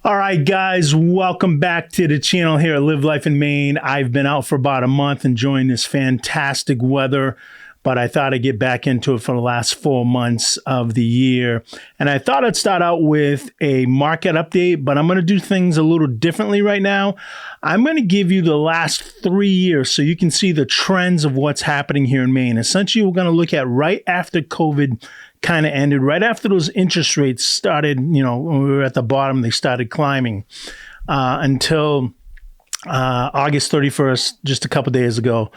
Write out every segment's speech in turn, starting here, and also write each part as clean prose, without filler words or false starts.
All right, guys, welcome back to the channel here at Live Life in Maine. I've been out for about a month enjoying this fantastic weather, but I thought I'd get back into it for the last 4 months of the year. And I thought I'd start out with a market update, but I'm going to do things a little differently right now. I'm going to give you the last 3 years so you can see the trends of what's happening here in Maine. Essentially, we're going to look at right after COVID kind of ended, right after those interest rates started, when we were at the bottom, they started climbing until August 31st, just a couple days ago.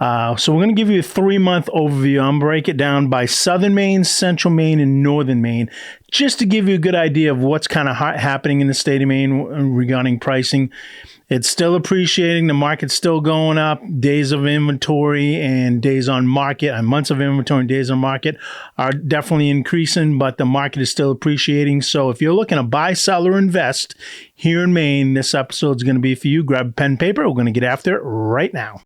So we're going to give you a 3-month overview. I'm going to break it down by Southern Maine, Central Maine, and Northern Maine, just to give you a good idea of what's kind of happening in the state of Maine regarding pricing. It's still appreciating. The market's still going up. Days of inventory and days on market, and months of inventory and days on market are definitely increasing, but the market is still appreciating. So if you're looking to buy, sell, or invest here in Maine, this episode is going to be for you. Grab a pen and paper. We're going to get after it right now.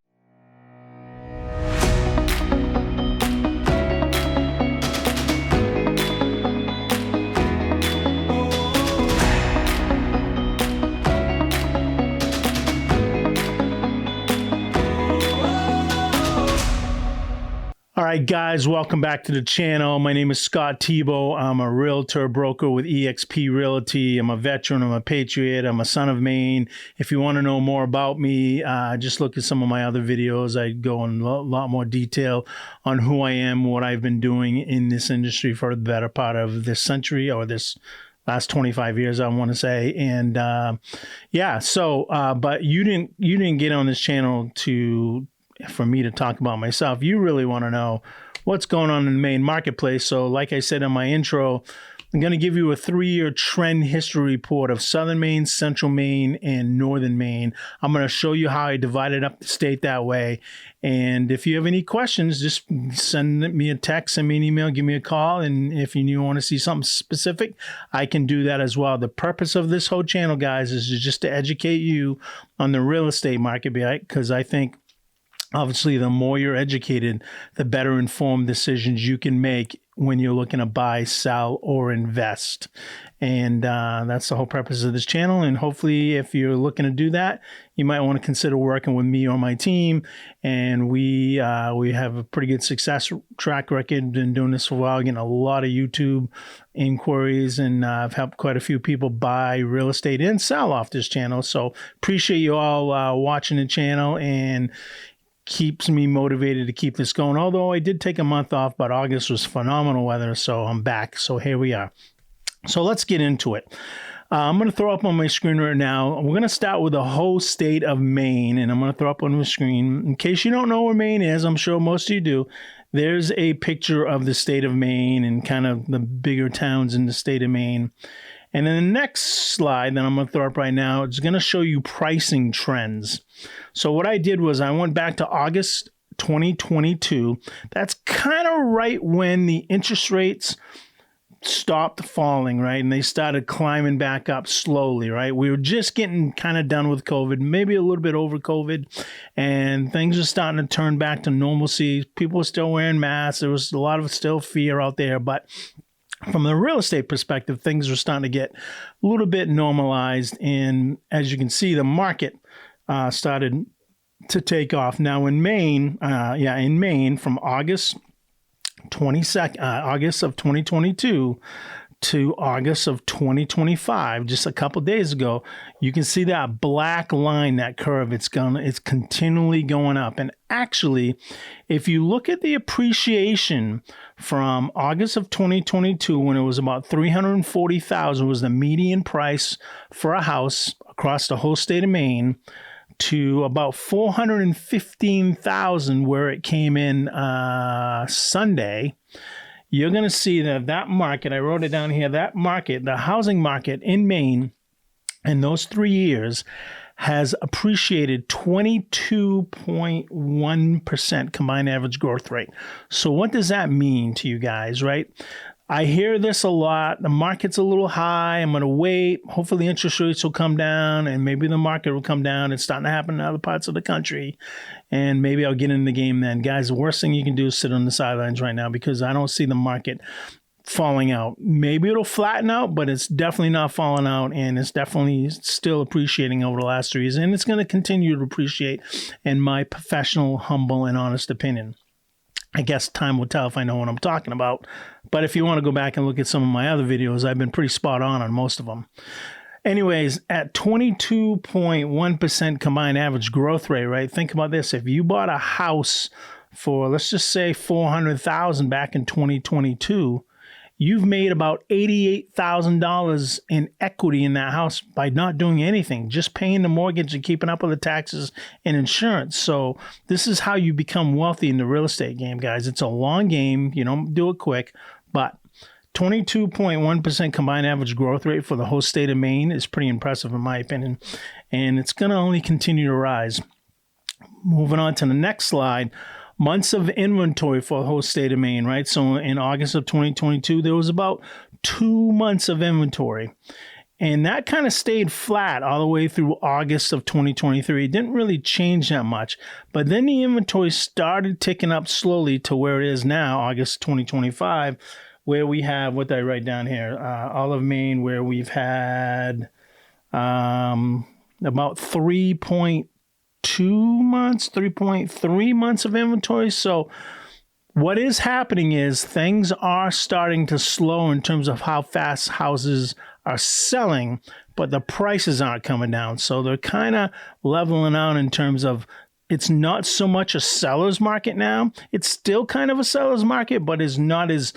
All right, guys, welcome back to the channel. My name is Scott Tebow. I'm a realtor broker with eXp Realty. I'm a veteran. I'm a patriot. I'm a son of Maine. If you want to know more about me, just look at some of my other videos. I go in a lot more detail on who I am, what I've been doing in this industry for the better part of this century, or this last 25 years, I want to say. And but you didn't get on this channel for me to talk about myself. You really want to know what's going on in the Maine marketplace. So like I said in my intro, I'm going to give you a 3-year trend history report of Southern Maine, Central Maine, and Northern Maine. I'm going to show you how I divided up the state that way. And if you have any questions, just send me a text, send me an email, give me a call. And if you want to see something specific, I can do that as well. The purpose of this whole channel, guys, is just to educate you on the real estate market, because I think obviously, the more you're educated, the better informed decisions you can make when you're looking to buy, sell, or invest. And that's the whole purpose of this channel. And hopefully, if you're looking to do that, you might want to consider working with me or my team. And we have a pretty good success track record. Been doing this for a while, getting a lot of YouTube inquiries, and I've helped quite a few people buy real estate and sell off this channel. So appreciate you all watching the channel, and keeps me motivated to keep this going. Although I did take a month off, but August was phenomenal weather, so I'm back. So here we are. So let's get into it. I'm going to throw up on my screen right now. We're going to start with the whole state of Maine, and I'm going to throw up on the screen. In case you don't know where Maine is, I'm sure most of you do. There's a picture of the state of Maine and kind of the bigger towns in the state of Maine. And then the next slide that I'm going to throw up right now, it's going to show you pricing trends. So what I did was I went back to August 2022. That's kind of right when the interest rates stopped falling, right? And they started climbing back up slowly, right? We were just getting kind of done with COVID, maybe a little bit over COVID, and things are starting to turn back to normalcy. People are still wearing masks. There was a lot of still fear out there, but from the real estate perspective, things are starting to get a little bit normalized. And as you can see, the market started to take off. Now in Maine, from August of 2022 to August of 2025, just a couple days ago, you can see that black line, that curve, it's continually going up. And actually, if you look at the appreciation from August of 2022, when it was about $340,000 was the median price for a house across the whole state of Maine, to about $415,000 where it came in Sunday, you're going to see that market, I wrote it down here, that market, the housing market in Maine in those 3 years has appreciated 22.1% combined average growth rate. So what does that mean to you guys, right? I hear this a lot. The market's a little high. I'm going to wait. Hopefully interest rates will come down and maybe the market will come down. It's starting to happen in other parts of the country. And maybe I'll get in the game then. Guys, the worst thing you can do is sit on the sidelines right now, because I don't see the market falling out. Maybe it'll flatten out, but it's definitely not falling out, and it's definitely still appreciating over the last 3 years, and it's going to continue to appreciate, in my professional, humble, and honest opinion. I guess time will tell if I know what I'm talking about, but if you want to go back and look at some of my other videos, I've been pretty spot on most of them. Anyways, at 22.1% combined average growth rate, right? Think about this. If you bought a house for, let's just say, $400,000 back in 2022, you've made about $88,000 in equity in that house by not doing anything, just paying the mortgage and keeping up with the taxes and insurance. So this is how you become wealthy in the real estate game, guys. It's a long game. You don't do it quick, but 22.1% combined average growth rate for the whole state of Maine is pretty impressive in my opinion, and it's going to only continue to rise. Moving on to the next slide. Months of inventory for the whole state of Maine, right? So in August of 2022, there was about 2 months of inventory. And that kind of stayed flat all the way through August of 2023. It didn't really change that much. But then the inventory started ticking up slowly to where it is now, August 2025, where we have, what did I write down here? All of Maine, where we've had about 3.3 months of inventory. So what is happening is things are starting to slow in terms of how fast houses are selling, but the prices aren't coming down. So they're kind of leveling out in terms of, it's not so much a seller's market now. It's still kind of a seller's market, but it is not as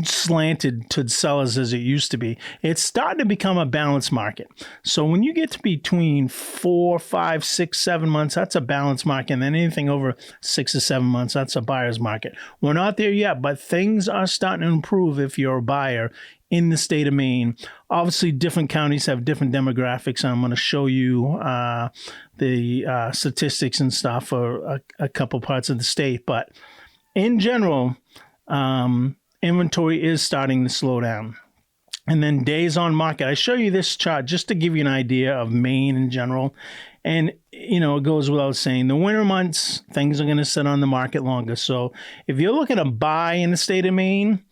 slanted to sellers as it used to be. It's starting to become a balanced market. So when you get to between 4, 5, 6, 7 months, that's a balanced market. And then anything over 6 or 7 months, that's a buyer's market. We're not there yet, but things are starting to improve if you're a buyer in the state of Maine. Obviously, different counties have different demographics, and I'm going to show you the statistics and stuff for a couple parts of the state. But in general, inventory is starting to slow down. And then days on market. I show you this chart just to give you an idea of Maine in general. And, you know, it goes without saying, the winter months, things are going to sit on the market longer. So if you're looking to buy in the state of Maine,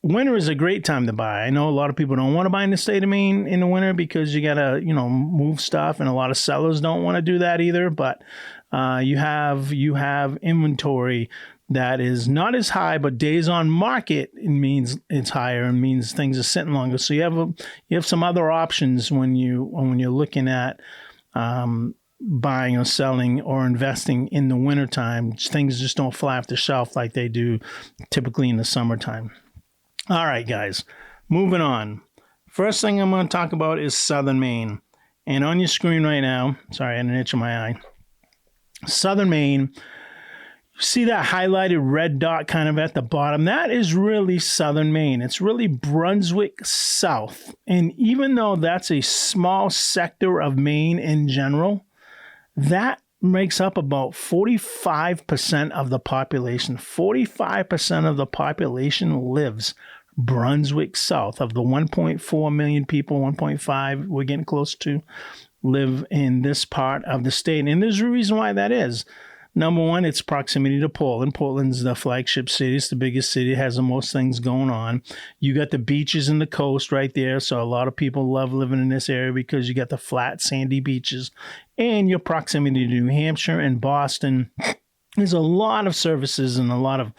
winter is a great time to buy. I know a lot of people don't want to buy in the state of Maine in the winter because you got to, you know, move stuff, and a lot of sellers don't want to do that either. But you have inventory that is not as high, but days on market, it means it's higher and means things are sitting longer. So you have some other options when you're looking at buying or selling or investing in the wintertime. Things just don't fly off the shelf like they do typically in the summertime. All right, guys, moving on. First thing I'm going to talk about is Southern Maine. And on your screen right now, sorry, I had an itch in my eye. Southern Maine, see that highlighted red dot kind of at the bottom? That is really Southern Maine. It's really Brunswick South. And even though that's a small sector of Maine in general, that makes up about 45% of the population. 45% of the population lives Brunswick South. Of the 1.4 million people, 1.5, we're getting close to, live in this part of the state. And there's a reason why that is. Number one, it's proximity to Portland. Portland's the flagship city. It's the biggest city. It has the most things going on. You got the beaches and the coast right there. So a lot of people love living in this area because you got the flat, sandy beaches. And your proximity to New Hampshire and Boston. There's a lot of services and a lot of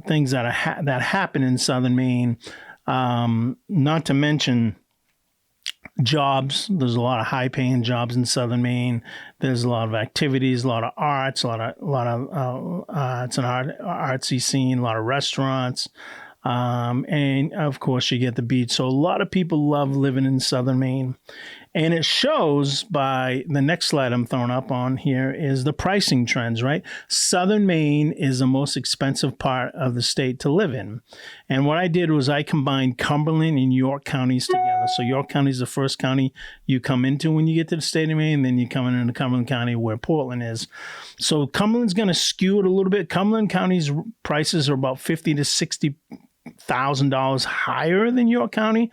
things that happen in Southern Maine. Not to mention jobs. There's a lot of high-paying jobs in Southern Maine. There's a lot of activities, a lot of arts, it's an artsy scene, a lot of restaurants, and of course you get the beach. So a lot of people love living in Southern Maine, and it shows by the next slide I'm throwing up on here is the pricing trends, right? Southern Maine is the most expensive part of the state to live in. And what I did was I combined Cumberland and York counties together. So York County is the first county you come into when you get to the state of Maine, and then you come into Cumberland County where Portland is. So Cumberland's going to skew it a little bit. Cumberland County's prices are about 50 to 60 $100,000 higher than York County.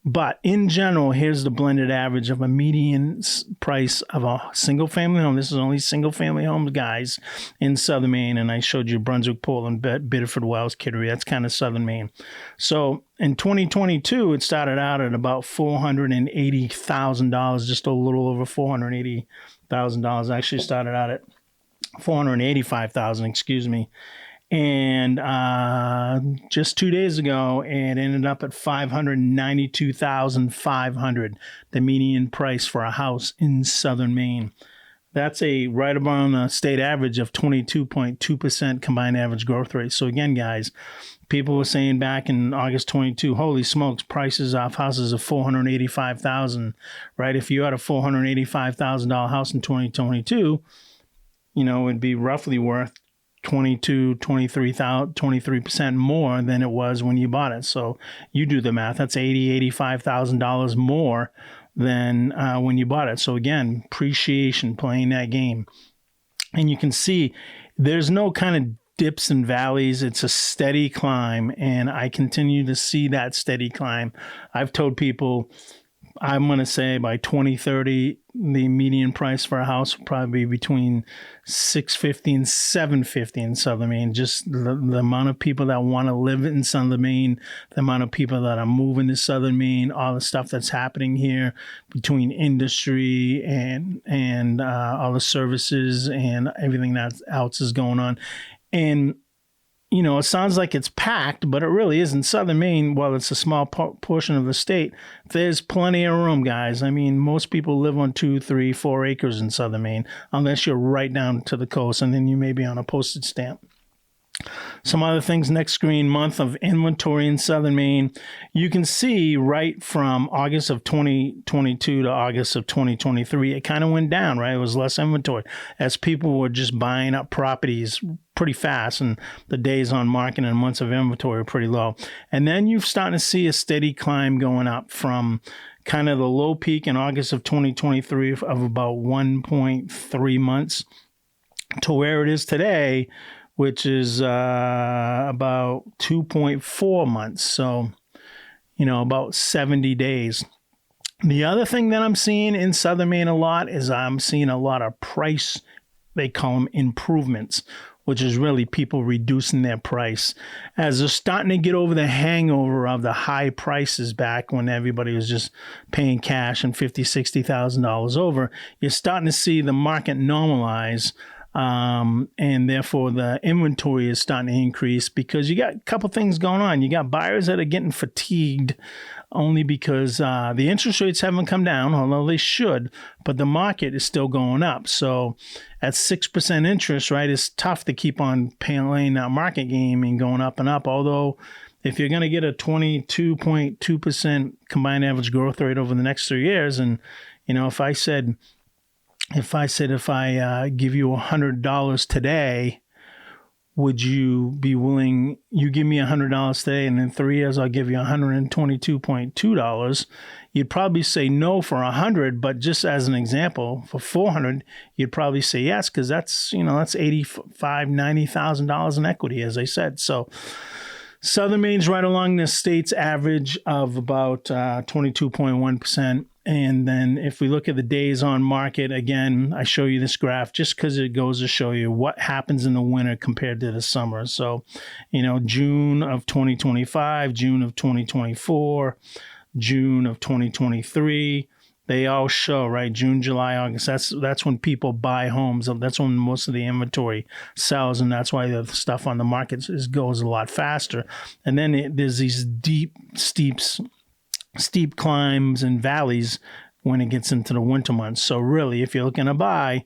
But in general, here's the blended average of a median price of a single family home. This is only single family homes, guys, in southern Maine. And I showed you Brunswick, Portland, Biddeford, Wells, Kittery. That's kind of southern Maine. So in 2022, it started out at about $480,000, just a little over $480,000. Actually started out at $485,000, excuse me. And just 2 days ago, it ended up at $592,500, the median price for a house in southern Maine. That's right around the state average of 22.2% combined average growth rate. So again, guys, people were saying back in August 22, holy smokes, prices off houses of $485,000, right? If you had a $485,000 house in 2022, it'd be roughly worth 23% more than it was when you bought it. So you do the math. That's $85,000 more than when you bought it. So again, appreciation, playing that game. And you can see there's no kind of dips and valleys. It's a steady climb. And I continue to see that steady climb. I've told people, I'm going to say by 2030, the median price for a house will probably be between $650 and $750 in southern Maine. Just the amount of people that want to live in southern Maine, the amount of people that are moving to southern Maine, all the stuff that's happening here between industry and all the services and everything that else is going on. And it sounds like it's packed, but it really isn't. Southern Maine, while it's a small portion of the state, there's plenty of room, guys. I mean, most people live on 2, 3, 4 acres in southern Maine, unless you're right down to the coast, and then you may be on a postage stamp. Some other things, next screen, month of inventory in southern Maine. You can see right from August of 2022 to August of 2023, it kind of went down, right? It was less inventory as people were just buying up properties pretty fast, and the days on market and months of inventory are pretty low. And then you're starting to see a steady climb going up from kind of the low peak in August of 2023 of about 1.3 months to where it is today, which is about 2.4 months. So, about 70 days. The other thing that I'm seeing in southern Maine a lot is I'm seeing a lot of price, they call them improvements, which is really people reducing their price as they're starting to get over the hangover of the high prices back when everybody was just paying cash and $50,000, $60,000 over. You're starting to see the market normalize. And therefore the inventory is starting to increase because you got a couple things going on. You got buyers that are getting fatigued only because the interest rates haven't come down, although they should, but the market is still going up. So at 6% interest, right, it's tough to keep on playing that market game and going up and up. Although if you're going to get a 22.2% combined average growth rate over the next 3 years, and if I give you $100 today, would you be willing, you give me $100 today and in 3 years I'll give you $122.2. You'd probably say no for $100, but just as an example, for $400, you'd probably say yes, because that's $85,000, $90,000 in equity, as I said. So southern Maine's right along the state's average of about 22.1%. And then if we look at the days on market, again, I show you this graph just because it goes to show you what happens in the winter compared to the summer. So, June of 2025, June of 2024, June of 2023, they all show, right? June, July, August. That's when people buy homes. That's when most of the inventory sells, and that's why the stuff on the market goes a lot faster. And then there's these steep climbs and valleys when it gets into the winter months. So really, if you're looking to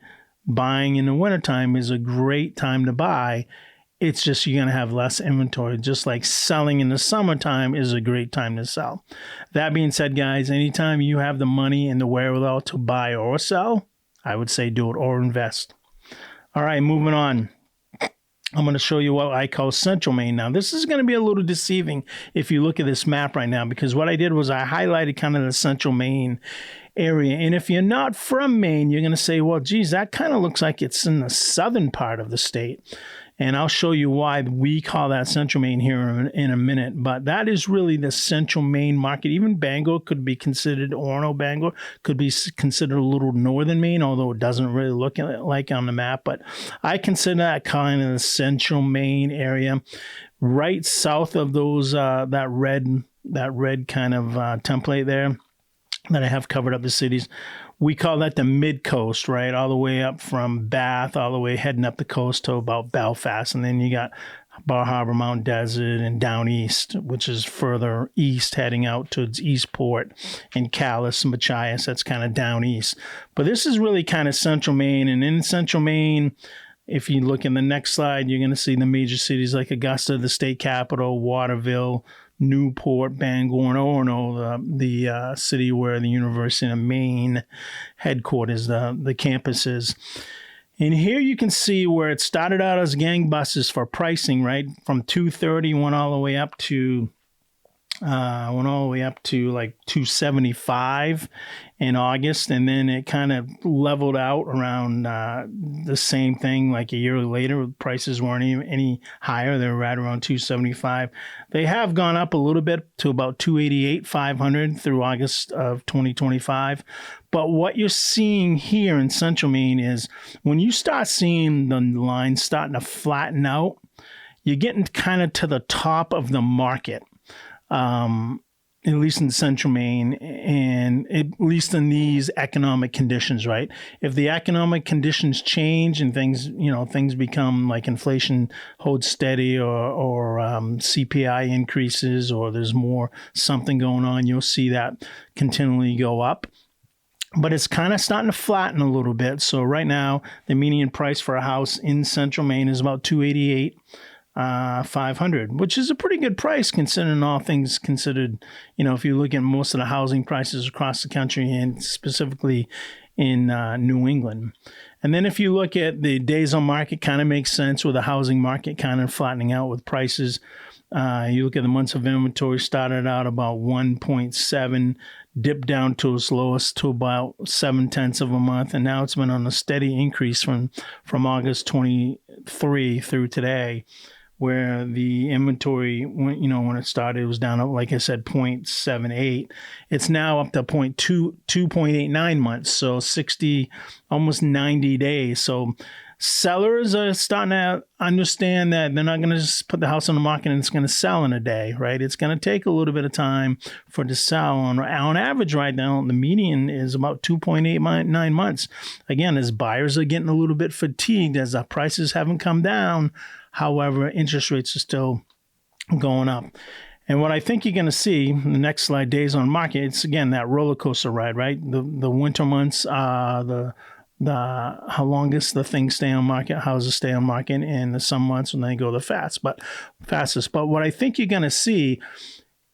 buying in the wintertime is a great time to buy. It's just you're going to have less inventory, just like selling in the summertime is a great time to sell. That being said, guys, anytime you have the money and the wherewithal to buy or sell, I would say do it or invest. All right, moving on. I'm going to show you what I call Central Maine. Now, this is going to be a little deceiving if you look at this map right now, because what I did was I highlighted kind of the Central Maine area. And if you're not from Maine, you're going to say, well, geez, that kind of looks like it's in the southern part of the state. And I'll show you why we call that Central Maine here in a minute. But that is really the Central Maine market. Even Bangor could be considered, Orono, Bangor could be considered a little northern Maine, although it doesn't really look like on the map. But I consider that kind of the Central Maine area, right south of those that red kind of template there that I have covered up the cities. We call that the mid-coast, right? All the way up from Bath, all the way heading up the coast to about Belfast. And then you got Bar Harbor, Mount Desert, and down east, which is further east, heading out towards Eastport and Calais and Machias. That's kind of down east. But this is really kind of Central Maine. And in Central Maine, if you look in the next slide, you're going to see the major cities like Augusta, the state capital, Waterville, Newport, Bangor, and Orono, the city where the University of Maine headquarters, the campus is. And here you can see where it started out as gangbusters for pricing, right? From 230 went all the way up to like 275 in August, and then it kind of leveled out around the same thing like a year later. Prices weren't even any higher. They were right around 275. They have gone up a little bit to about 288, 500 through August of 2025. But what you're seeing here in Central Maine is when you start seeing the line starting to flatten out, you're getting kind of to the top of the market. At least in Central Maine, and at least in these economic conditions, right? If the economic conditions change and things become like inflation holds steady or CPI increases, or there's more something going on, you'll see that continually go up. But it's kind of starting to flatten a little bit. So right now, the median price for a house in Central Maine is about $288,500, which is a pretty good price considering all things considered. If you look at most of the housing prices across the country and specifically in New England. And then if you look at the days on market, kind of makes sense with the housing market kind of flattening out with prices. You look at the months of inventory, started out about 1.7, dipped down to its lowest to about 0.7 of a month, and now it's been on a steady increase from August 23 through today, where the inventory, when it started, it was down, like I said, 0.78. It's now up to 2.89 months, so 60, almost 90 days. So sellers are starting to understand that they're not going to just put the house on the market and it's going to sell in a day, right? It's going to take a little bit of time for it to sell. On average right now, the median is about 2.89 months. Again, as buyers are getting a little bit fatigued as the prices haven't come down. However, interest rates are still going up. And what I think you're going to see in the next slide, days on market, it's again that roller coaster ride, right? The winter months, how longest the things stay on market, houses stay on market, and the summer months when they go the fastest. But what I think you're going to see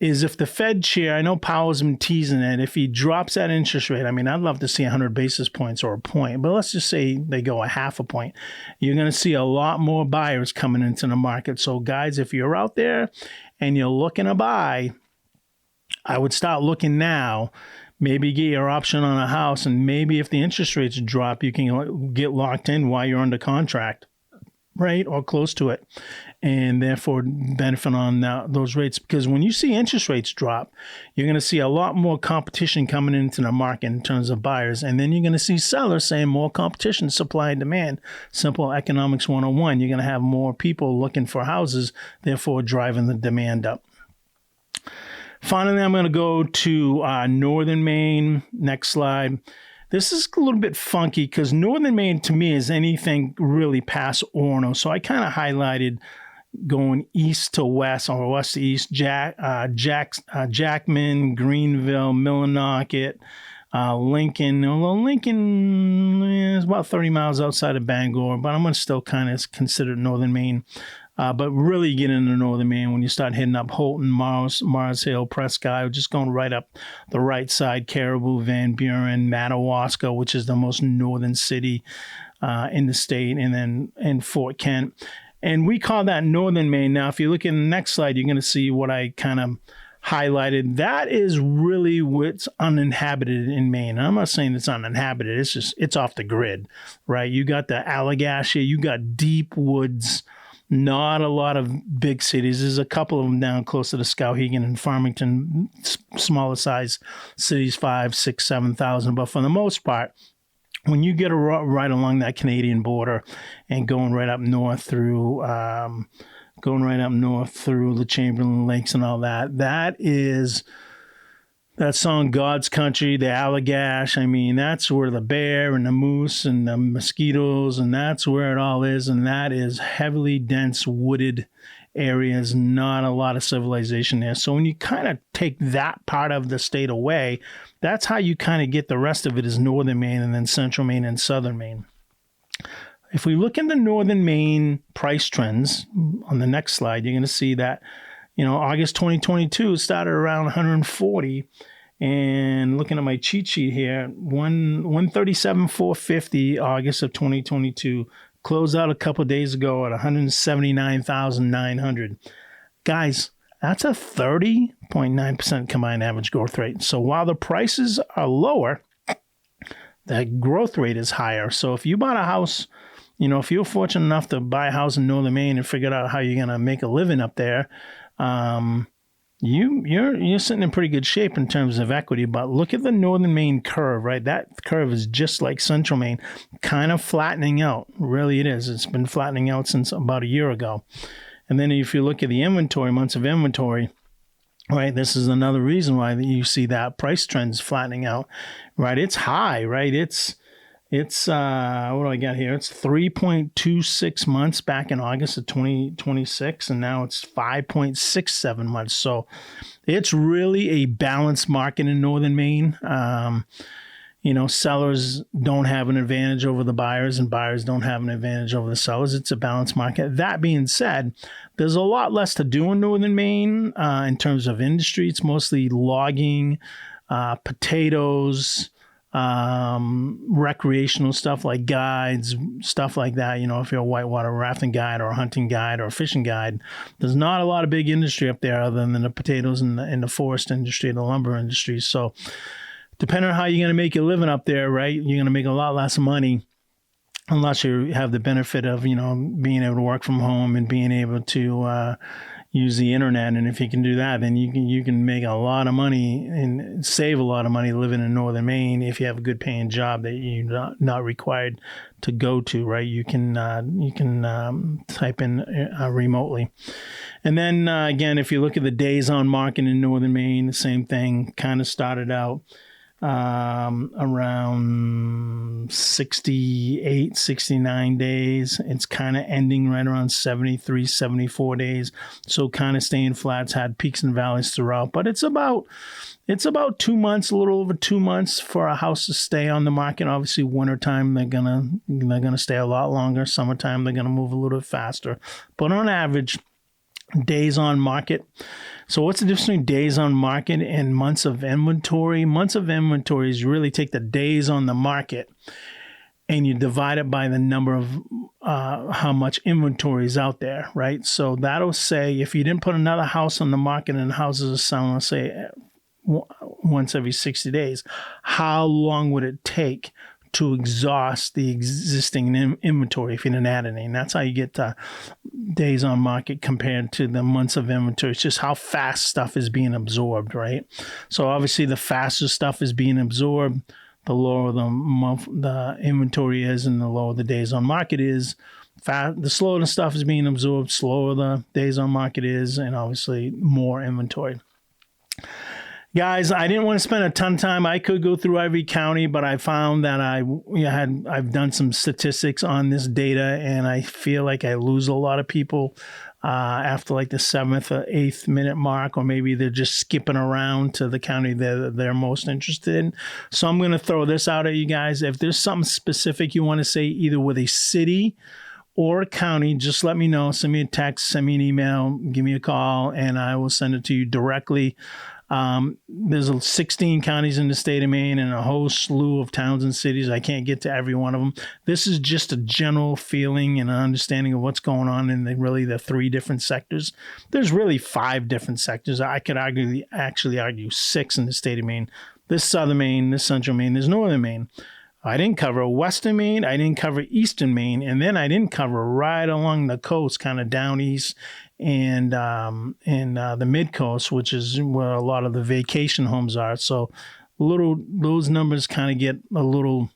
is if the Fed chair, I know Powell's been teasing it, if he drops that interest rate, I'd love to see 100 basis points or a point, but let's just say they go a half a point. You're going to see a lot more buyers coming into the market. So guys, if you're out there and you're looking to buy, I would start looking now. Maybe get your option on a house, and maybe if the interest rates drop, you can get locked in while you're under contract, right, or close to it, and therefore benefit on those rates. Because when you see interest rates drop, you're going to see a lot more competition coming into the market in terms of buyers, and then you're going to see sellers saying more competition, supply and demand, simple economics 101. You're going to have more people looking for houses, therefore driving the demand up. Finally, I'm going to go to northern Maine. Next slide. This is a little bit funky because northern Maine to me is anything really past Orono. So I kind of highlighted going east to west or west to east, Jackman, Greenville, Millinocket, Lincoln. Although Lincoln is about 30 miles outside of Bangor, but I'm going to still kind of consider northern Maine. But really get into northern Maine when you start heading up Houlton, Mars Hill, Presque Isle, just going right up the right side, Caribou, Van Buren, Madawaska, which is the most northern city in the state, and Fort Kent. And we call that northern Maine. Now, if you look at the next slide, you're going to see what I kind of highlighted. That is really what's uninhabited in Maine. And I'm not saying it's uninhabited. It's off the grid, right? You got the Allegash, you got deep woods Not a lot of big cities. There's a couple of them down close to the Skowhegan and Farmington, smaller size cities, 5, 6, 7,000. But for the most part, when you get right along that Canadian border and going right up north through the Chamberlain Lakes and all that, that song God's Country, the Allagash, I mean, that's where the bear and the moose and the mosquitoes, and that's where it all is. And that is heavily dense wooded areas, not a lot of civilization there. So when you kind of take that part of the state away, that's how you kind of get the rest of it is northern Maine and then central Maine and southern Maine. If we look in the northern Maine price trends on the next slide, you're going to see that August 2022 started around 140, and looking at my cheat sheet here, 137,450 August of 2022 closed out a couple of days ago at 179,900. Guys, that's a 30.9% combined average growth rate. So while the prices are lower, the growth rate is higher. So if you bought a house, if you're fortunate enough to buy a house in northern Maine and figure out how you're going to make a living up there, you're sitting in pretty good shape in terms of equity. But look at the northern Maine curve, right? That curve is just like central Maine, kind of flattening out. Really, it is. It's been flattening out since about a year ago. And then if you look at the inventory, months of inventory, right? This is another reason why you see that price trends flattening out, right? It's high, right? It's what do I got here? It's 3.26 months back in August of 2026, and now it's 5.67 months. So it's really a balanced market in northern Maine. Sellers don't have an advantage over the buyers, and buyers don't have an advantage over the sellers. It's a balanced market. That being said, there's a lot less to do in northern Maine in terms of industry. It's mostly logging, potatoes, recreational stuff like guides, stuff like that. If you're a whitewater rafting guide or a hunting guide or a fishing guide, there's not a lot of big industry up there other than the potatoes and the forest industry, the lumber industry. So depending on how you're going to make your living up there, right, you're going to make a lot less money unless you have the benefit of, being able to work from home and being able to use the internet. And if you can do that, then you can make a lot of money and save a lot of money living in northern Maine if you have a good paying job that you're not required to go to, right? You can type in remotely. And then again, if you look at the days on market in northern Maine, the same thing, kind of started out around 68, 69 days. It's kind of ending right around 73, 74 days. So kind of staying flat. It's had peaks and valleys throughout, but it's about 2 months, a little over 2 months for a house to stay on the market. Obviously, wintertime, they're gonna stay a lot longer. Summertime, they're gonna move a little bit faster. But on average, days on market. So what's the difference between days on market and months of inventory? Months of inventory is you really take the days on the market and you divide it by the number of how much inventory is out there, right? So that'll say if you didn't put another house on the market and houses are selling, let's say once every 60 days, how long would it take to exhaust the existing inventory if you didn't add any? And that's how you get days on market compared to the months of inventory. It's just how fast stuff is being absorbed, right? So obviously the faster stuff is being absorbed, the lower the inventory is and the lower the days on market is. The slower the stuff is being absorbed, slower the days on market is, and obviously more inventory. Guys, I didn't want to spend a ton of time. I could go through every county, but I found that I've done some statistics on this data, and I feel like I lose a lot of people after like the 7th or 8th minute mark, or maybe they're just skipping around to the county they're most interested in. So I'm going to throw this out at you guys. If there's something specific you want to say, either with a city or a county, just let me know. Send me a text, send me an email, give me a call, and I will send it to you directly. There's 16 counties in the state of Maine and a whole slew of towns and cities. I can't get to every one of them. This is just a general feeling and an understanding of what's going on in the 3 different sectors. There's really 5 different sectors. I could actually argue 6 in the state of Maine. There's southern Maine, there's central Maine, there's northern Maine. I didn't cover Western Maine. I didn't cover Eastern Maine. And then I didn't cover right along the coast, kind of down east and the mid coast, which is where a lot of the vacation homes are. So those numbers kind of get a little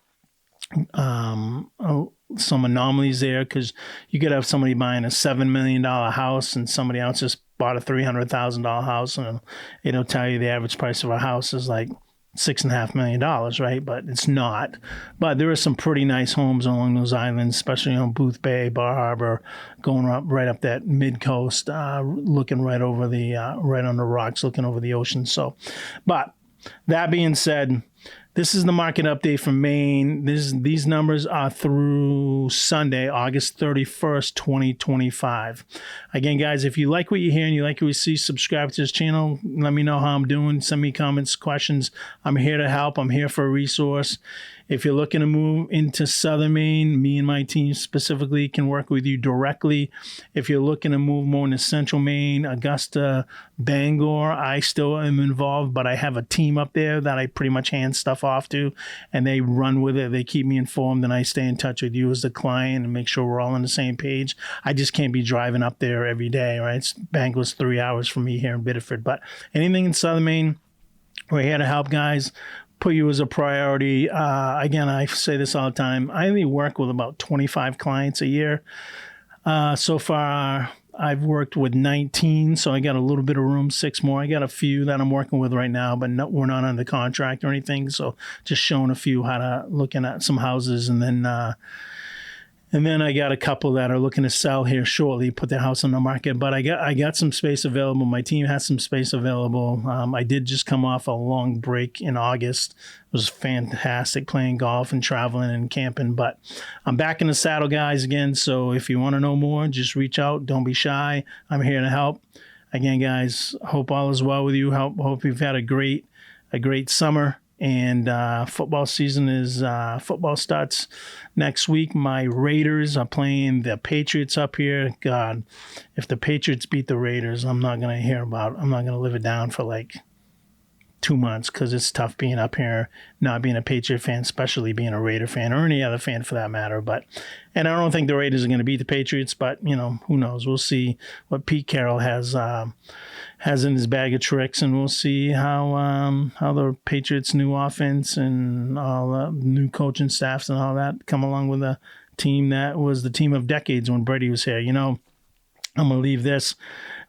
some anomalies there, because you could have somebody buying a $7 million house and somebody else just bought a $300,000 house, and it'll tell you the average price of a house is like $6.5 million, right? But it's not. But there are some pretty nice homes along those islands, especially on Booth Bay, Bar Harbor, going up right up that mid coast, looking right over the right on the rocks, looking over the ocean. So, but that being said, this is the market update from Maine. These numbers are through Sunday, August 31st, 2025. Again, guys, if you like what you hear and you like what you see, subscribe to this channel. Let me know how I'm doing. Send me comments, questions. I'm here to help. I'm here for a resource. If you're looking to move into Southern Maine, me and my team specifically can work with you directly. If you're looking to move more into Central Maine, Augusta, Bangor, I still am involved, but I have a team up there that I pretty much hand stuff off to, and they run with it. They keep me informed, and I stay in touch with you as the client and make sure we're all on the same page. I just can't be driving up there every day, right? Bangor's 3 hours from me here in Biddeford, but anything in Southern Maine, we're here to help, guys. Put you as a priority. Again, I say this all the time. I only work with about 25 clients a year. So far, I've worked with 19, so I got a little bit of room, 6 more. I got a few that I'm working with right now, but we're not under contract or anything. So just showing a few how to looking at some houses, and then I got a couple that are looking to sell here shortly, put their house on the market. But I got some space available. My team has some space available. I did just come off a long break in August. It was fantastic playing golf and traveling and camping. But I'm back in the saddle, guys, again. So if you want to know more, just reach out. Don't be shy. I'm here to help. Again, guys, hope all is well with you. Hope you've had a great summer. And football season is football starts next week. My Raiders are playing the Patriots up here. God, if the Patriots beat the Raiders, I'm not going to live it down for like 2 months, because it's tough being up here, not being a Patriot fan, especially being a Raider fan or any other fan for that matter. And I don't think the Raiders are going to beat the Patriots, but who knows? We'll see what Pete Carroll has in his bag of tricks, and we'll see how the Patriots' new offense and all the new coaching staffs and all that come along with a team that was the team of decades when Brady was here. I'm going to leave this.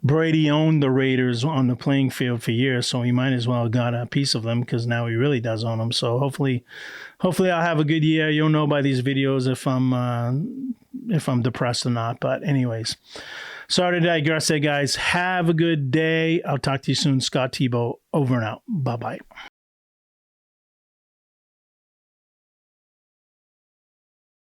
Brady owned the Raiders on the playing field for years, so he might as well have got a piece of them, because now he really does own them. So hopefully I'll have a good year. You'll know by these videos if I'm depressed or not. But anyways, sorry to digress there, guys. Have a good day. I'll talk to you soon. Scott Tebow, over and out. Bye-bye.